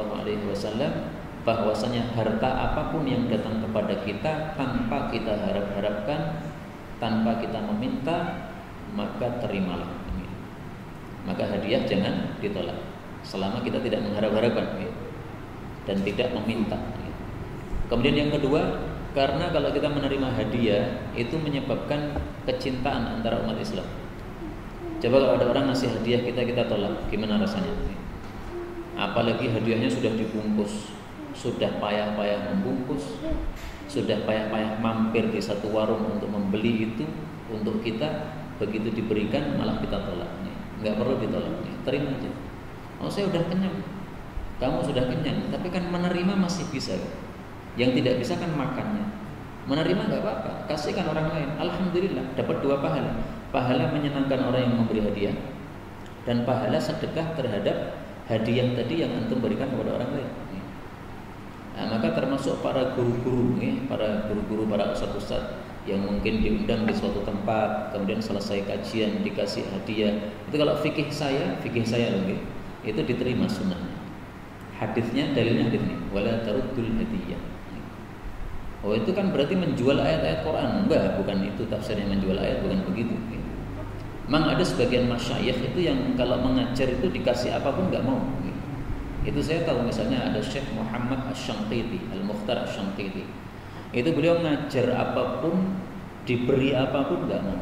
bahwasanya harta apapun yang datang kepada kita tanpa kita harap-harapkan, tanpa kita meminta, maka terimalah. Maka hadiah jangan ditolak selama kita tidak mengharap-harapkan dan tidak meminta. Kemudian yang kedua, karena kalau kita menerima hadiah itu menyebabkan kecintaan antara umat Islam. Coba kalau ada orang ngasih hadiah kita tolak, gimana rasanya? Apalagi hadiahnya sudah dibungkus, sudah payah-payah membungkus, sudah payah-payah mampir di satu warung untuk membeli itu untuk kita, begitu diberikan malah kita tolak. Nggak perlu ditolak, terima aja. Oh, saya udah kenyang, kamu sudah kenyang, tapi kan menerima masih bisa. Yang tidak bisa kan makannya. Menerima nggak apa-apa, kasihkan orang lain. Alhamdulillah, dapat 2 pahala. Pahala menyenangkan orang yang memberi hadiah, dan pahala sedekah terhadap hadiah tadi yang antum berikan kepada orang lain. Nah, maka termasuk para guru-guru, para guru-guru, para ustadz-ustadz yang mungkin diundang di suatu tempat, kemudian selesai kajian dikasih hadiah. Itu kalau fikih saya loh, itu diterima sunnahnya. Hadisnya, dalilnya hadis ini, wala taruddul hadiyah. Oh, itu kan berarti menjual ayat-ayat Quran? Enggak, bukan itu tafsirnya menjual ayat, bukan begitu. Memang ada sebagian masyayikh itu yang kalau mengajar itu dikasih apapun nggak mau. Itu saya tahu, misalnya ada Syekh Muhammad Asy-Syanqiti, Al-Mukhtar Asy-Syanqiti. Itu beliau ngajar apapun, diberi apapun nggak mau.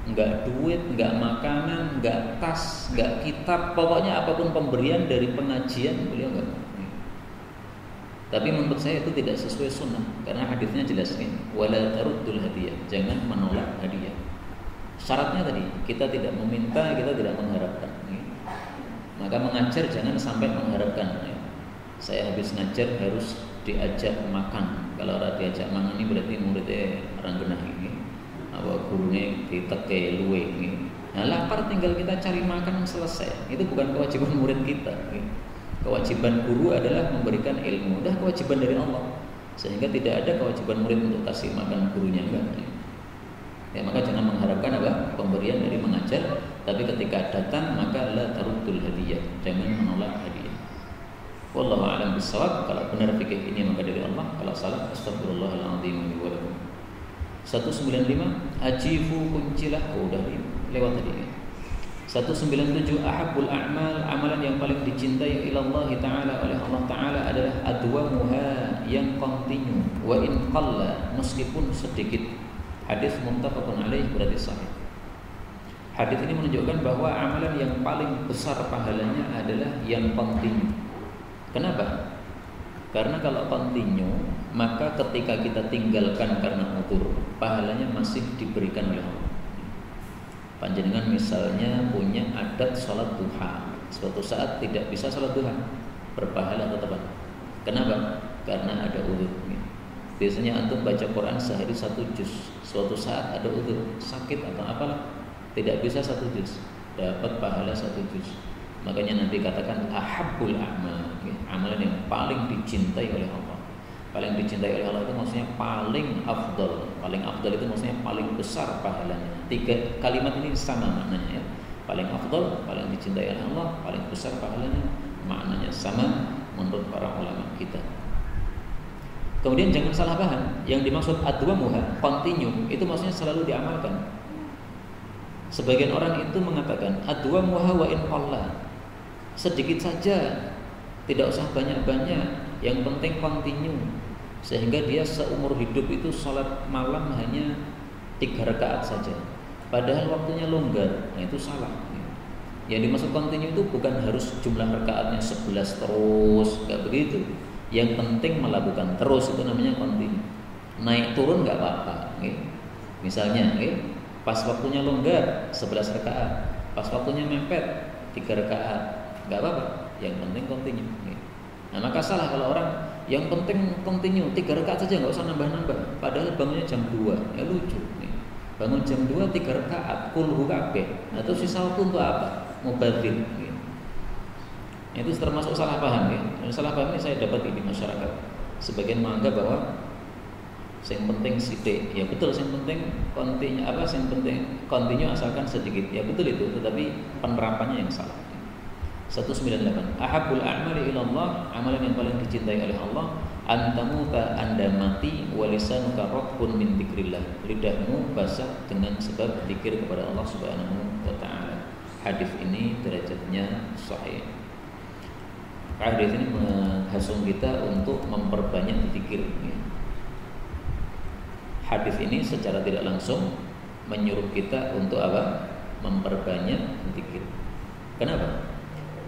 Nggak duit, nggak makanan, nggak tas, nggak kitab, pokoknya apapun pemberian dari pengajian beliau nggak mau. Tapi menurut saya itu tidak sesuai sunnah, karena hadisnya jelas ini, wala taruddul hadiyah, jangan menolak hadiah. Syaratnya tadi, kita tidak meminta, kita tidak mengharapkan. Maka mengajar jangan sampai mengharapkan. Saya habis ngajar harus diajak makan. Kalau orang diajak makan ini berarti muridnya orang genah ini. Apa gurunya diteke luwe ini. Nah, lapar tinggal kita cari makan selesai. Itu bukan kewajiban murid kita. Kewajiban guru adalah memberikan ilmu. Udah kewajiban dari Allah. Sehingga tidak ada kewajiban murid untuk kasih makan gurunya, enggak. Ya, maka jangan mengharapkan apa pemberian dari mengajar, tapi ketika datang maka la taruddul hadiyah, jangan menolak hadiah. Wallahu a'lam bishawab. Kalau benar fikih ini maka dari Allah, kalau salah astagfirullahaladzim wa lakum. 195 ajifu kuncilah, udah lewat tadi. 197 ahabbul a'mal, amalan yang paling dicintai ilallah ta'ala, oleh Allah ta'ala adalah adwamuha, yang kontinu, wa in qalla, meskipun sedikit. Hadis muttafaqun alaih, berarti sahih. Hadis ini menunjukkan bahwa amalan yang paling besar pahalanya adalah yang kontinu. Kenapa? Karena kalau kontinu, maka ketika kita tinggalkan karena udzur, pahalanya masih diberikan oleh Allah. Panjenengan misalnya punya adat sholat duha, suatu saat tidak bisa sholat duha, berpahala tetap. Kenapa? Karena ada udzur. Biasanya antum baca Quran sehari 1 juz, suatu saat ada udzur, sakit atau apalah, tidak bisa 1 juz, dapat pahala 1 juz. Makanya nanti katakan ahabbul a'mal, amalan yang paling dicintai oleh Allah. Paling dicintai oleh Allah itu maksudnya paling afdal. Paling afdal itu maksudnya paling besar pahalanya. 3 kalimat ini sama maknanya, ya. Paling afdal, paling dicintai oleh Allah, paling besar pahalanya, maknanya sama menurut para ulama kita. Kemudian jangan salah paham, yang dimaksud adwamuha, continue, itu maksudnya selalu diamalkan. Sebagian orang itu mengatakan adwamuha wa in qalla, sedikit saja, tidak usah banyak-banyak, yang penting continue. Sehingga dia seumur hidup itu sholat malam hanya 3 rakaat saja. padahal waktunya longgar. Nah, itu salah. Yang dimaksud continue itu bukan harus jumlah rakaatnya 11 terus, nggak begitu. Yang penting melakukan terus, itu namanya continue. Naik turun nggak apa-apa. Misalnya, pas waktunya longgar 11 rakaat, pas waktunya mepet 3 rakaat, nggak apa-apa. Yang penting continue. Nah, maka salah kalau orang yang penting continue 3 rakaat saja, nggak usah nambah-nambah. Padahal bangunnya jam 2, ya lucu. Bangun jam 2 3 rakaat, kulhu kabeh. Nah, terus sisa waktu untuk apa? Mubadzir. Itu termasuk salah paham ya. Dan salah paham ini saya dapat di masyarakat. Sebagian menganggap bahwa yang penting sidik. Ya betul, yang penting continue yang penting continue asalkan sedikit. Ya betul itu, tetapi penerapannya yang salah. 198. Ahabbul a'mali ila Allah, amalan yang paling dicintai oleh Allah, antamuta anda mati wa lisanuka rabbun min dzikrillah. Lidahmu basah dengan sebab zikir kepada Allah Subhanahu wa taala. Hadis ini derajatnya sahih. Hadis ini menghasung kita untuk memperbanyak zikir. Hadis ini secara tidak langsung menyuruh kita untuk apa? Memperbanyak zikir. Kenapa?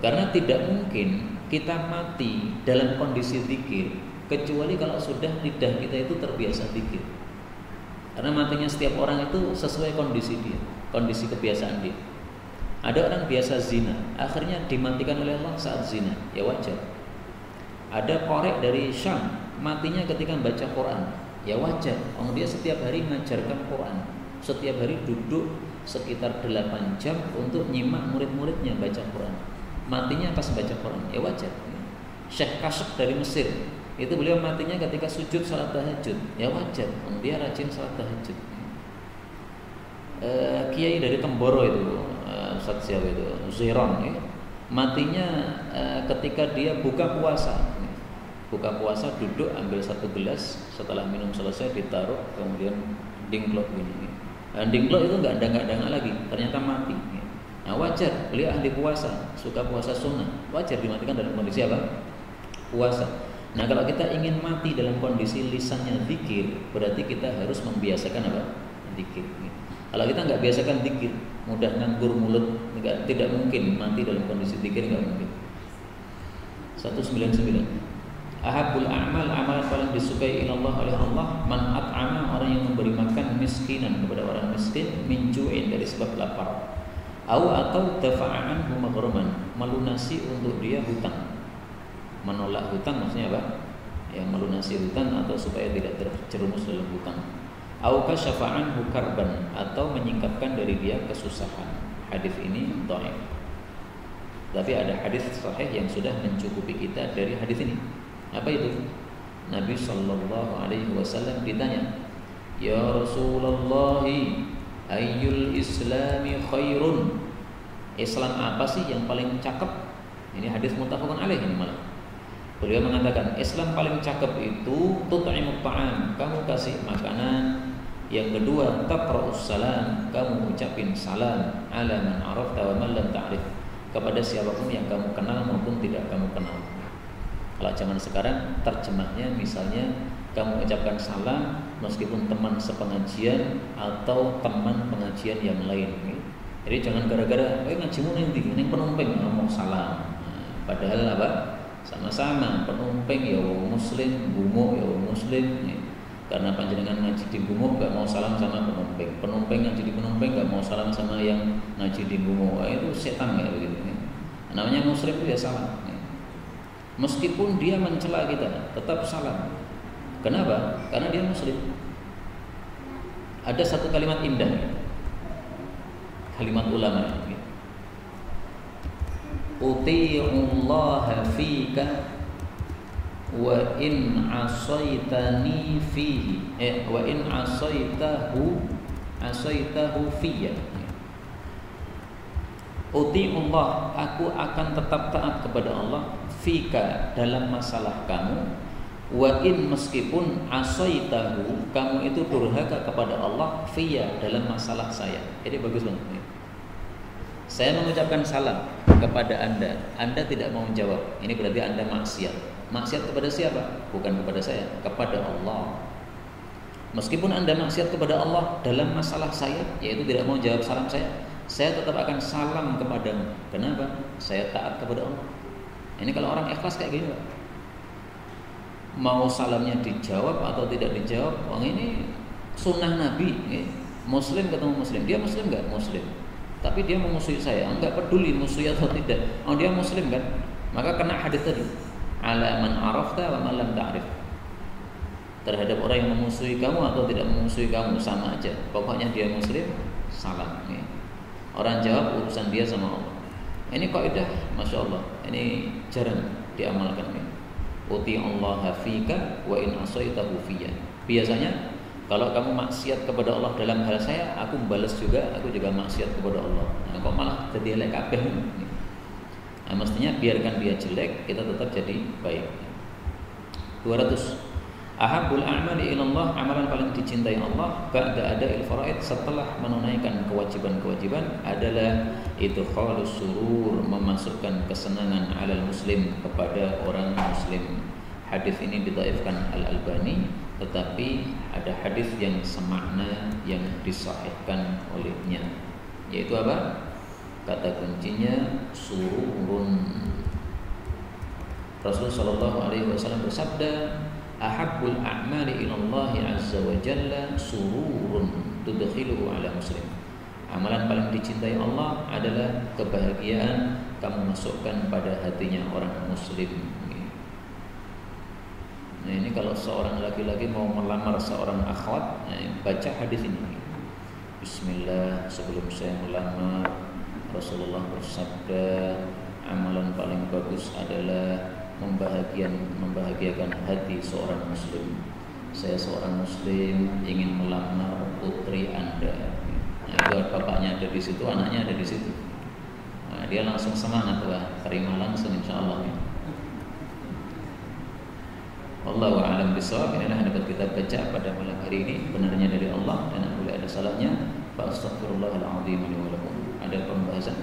Karena tidak mungkin kita mati dalam kondisi zikir kecuali kalau sudah lidah kita itu terbiasa zikir. Karena matinya setiap orang itu sesuai kondisi dia, kondisi kebiasaan dia. Ada orang biasa zina, akhirnya dimatikan oleh Allah saat zina, ya wajar. Ada korek dari Syam, matinya ketika baca Quran, ya wajar. Dia setiap hari mengajarkan Quran, setiap hari duduk sekitar 8 jam untuk nyimak murid-muridnya baca Quran. Matinya pas baca Quran, ya wajar. Syekh Kasyaf dari Mesir, itu beliau matinya ketika sujud salat tahajud, ya wajar. Dia rajin salat tahajud. Kiai dari Temboro itu, Ustaz siapa itu, Ziron, matinya ketika dia buka puasa. Buka puasa duduk ambil 1 gelas, setelah minum selesai ditaruh, kemudian dingklok gini. Dingklok itu nggak dangak-dangak lagi, ternyata mati. Nah, wajar, beliau ahli puasa, suka puasa sunnah, wajar dimatikan dalam kondisi apa? Puasa. Nah, kalau kita ingin mati dalam kondisi lisannya zikir, berarti kita harus membiasakan apa? Zikir. Kalau kita nggak biasakan zikir, mudah nganggur mulut, tidak mungkin mati dalam kondisi zikir, nggak mungkin. 199. Ahabbul a'mal, amalan paling disukai ilallah oleh Allah, man at'ama, orang yang memberi makan miskinan kepada orang miskin, min ju'in, dari sebab lapar. Atau dafa'an maghraman, melunasi untuk dia hutang. Menolak hutang maksudnya apa? Yang melunasi hutang atau supaya tidak terjerumus dalam hutang. Au kasyafa'an karban, atau menyingkapkan dari dia kesusahan. Hadis ini dhaif. Tapi ada hadis sahih yang sudah mencukupi kita dari hadis ini. Apa itu? Nabi sallallahu alaihi wasallam ditanya, "Ya Rasulullah, ayyul islami khairun?" Islam apa sih yang paling cakep? Ini hadis muttafaqun alaih ini malah. Beliau mengatakan Islam paling cakep itu tut'imut ta'am, kamu kasih makanan. Yang kedua, taqra'us salam, kamu ucapin salam ala man arafta wa man lam ta'rif, kepada siapapun yang kamu kenal maupun tidak kamu kenal. Kalau zaman sekarang terjemahnya misalnya kamu ucapkan salam meskipun teman sepengajian atau teman pengajian yang lain. Jadi jangan gara-gara ngajimu nanti ini penumpang ngomong salam. Padahal apa? Sama-sama penumpang ya muslim, gumo ya muslim. Karena panjenengan ngaji di gumo nggak mau salam sama penumpang. Penumpang ngaji di penumpang nggak mau salam sama yang ngaji di gumo. Itu setan ya begitu. Namanya muslim itu ya salam. Meskipun dia mencela kita, tetap salam. Kenapa? Karena dia muslim. Ada satu kalimat indah, kalimat ulama ini. Uti'ullaha fika wa in asaitani fihi wa in asaitahu fiyya. Uti'ullah, aku akan tetap taat kepada Allah, fika, dalam masalah kamu, wa in, meskipun asaitahu, kamu itu durhaka kepada Allah, fiyya, dalam masalah saya. Jadi bagus banget. Saya mengucapkan salam kepada Anda tidak mau menjawab. Ini berarti Anda maksiat. Maksiat kepada siapa? Bukan kepada saya, kepada Allah. Meskipun Anda maksiat kepada Allah dalam masalah saya, yaitu tidak mau jawab salam saya tetap akan salam kepadamu. Kenapa? Saya taat kepada Allah. Ini kalau orang ikhlas kayak gini, Pak. Mau salamnya dijawab atau tidak dijawab, orang ini sunnah Nabi. Muslim ketemu Muslim, dia Muslim nggak? Muslim. Tapi dia memusuhi saya, nggak peduli musuhi atau tidak. Oh dia Muslim kan? Maka kena hadis tadi. Ala man arafta wa man lam ta'rif. Terhadap orang yang memusuhi kamu atau tidak memusuhi kamu sama aja. Pokoknya dia Muslim, salam. Orang jawab urusan dia sama Allah. Ini kaidah, masya Allah. Ini jarang diamalkan. Uti Allah fika wa in asaitahu fiyya. Biasanya kalau kamu maksiat kepada Allah dalam hal saya, aku balas juga, aku juga maksiat kepada Allah. Nah, kok malah jadi elek kabeh. Nah, mestinya biarkan dia jelek, kita tetap jadi baik. 200. Ahabul a'mali ilallah, amalan paling dicintai Allah ba'da ada'il faraid, setelah menunaikan kewajiban-kewajiban, adalah idkhalus surur, memasukkan kesenangan alal muslim, kepada orang muslim. Hadis ini didhaifkan Al-Albani, tetapi ada hadis yang semakna yang disahihkan olehnya, yaitu apa? Kata kuncinya sururun. Rasulullah sallallahu alaihi wasallam bersabda, ahabbul a'mali ilallahi azza wa jalla sururun tudkhiluhu ala muslim. Amalan paling dicintai Allah adalah kebahagiaan kamu masukkan pada hatinya orang muslim. Nah, ini kalau seorang laki-laki mau melamar seorang akhwat, baca hadis ini. Bismillah, sebelum saya melamar, Rasulullah bersabda, amalan paling bagus adalah membahagiakan hati seorang muslim. Saya seorang muslim ingin melamar putri Anda. Nah, itu bapaknya ada di situ, anaknya ada di situ. Nah, dia langsung semangat, wah, terima langsung insyaallah. Wallahu a'lam bishawab. Inilah yang dapat kita baca pada malam hari ini. Benarnya dari Allah dan apabila ada salahnya, fa astaghfirullahal azim li wa lakum. Ada pembahasan